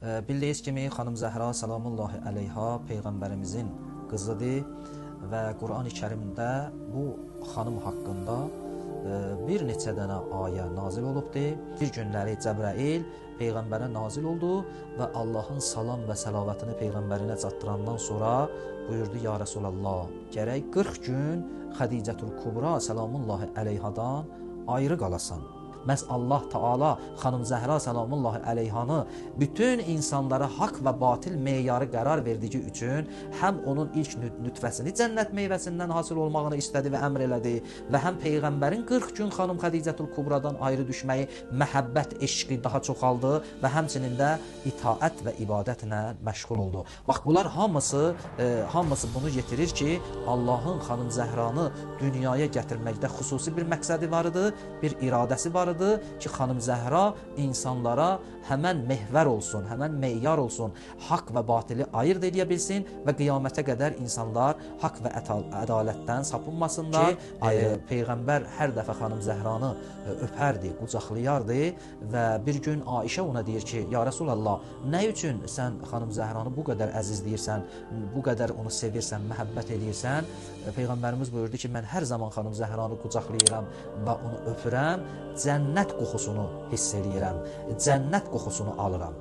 Bildiyiniz kimi xanım Zəhra salamullahi əleyha Peyğəmbərimizin qızıdır və Quran-ı Kərimdə bu xanım haqqında bir neçə dənə ayə nazil olubdur. Bir günləri Cəbrail Peyğəmbərə nazil oldu və Allahın salam və səlavətini Peyğəmbərinə çatdırandan sonra buyurdu: Ya Rasulallah, gərək 40 gün Xədicətül Kubra salamullahi əleyhadan ayrı qalasan. Məhz Allah Taala xanım Zəhra salamullahi əleyhanı bütün insanlara haqq və batil meyarı qərar verdiyi üçün həm onun ilk nütfəsini cənnət meyvəsindən hasil olmağını istədi və əmr elədi və həm Peyğəmbərin 40 gün xanım Xədicətül Kubradan ayrı düşməyi, məhəbbət, eşqi daha çoxaldı və həmçinin də itaət və ibadətlə məşğul oldu. Bax, bunlar hamısı bunu yetirir ki, Allahın xanım Zəhranı dünyaya gətirməkdə xüsusi bir məqsədi var idi, bir iradəsi var idi ki, xanım Zəhra insanlara həmən mehvər olsun, həmən meyar olsun, haqq və batili ayırt edə bilsin və qiyamətə qədər insanlar haqq və ədalətdən sapınmasınlar ki, Peyğəmbər hər dəfə xanım Zəhranı öpərdi, qucaqlayardı və bir gün Aişə ona deyir ki, Ya Rasulallah, nə üçün sən xanım Zəhranı bu qədər əzizləyirsən, bu qədər onu sevirsən, məhəbbət edirsən? Peyğəmbərimiz buyurdu ki, mən hər zaman xanım Zəhranı qucaqlayıram və onu öpürəm, cənnət qoxusunu hiss eləyirəm, cənnət qoxusunu alıram.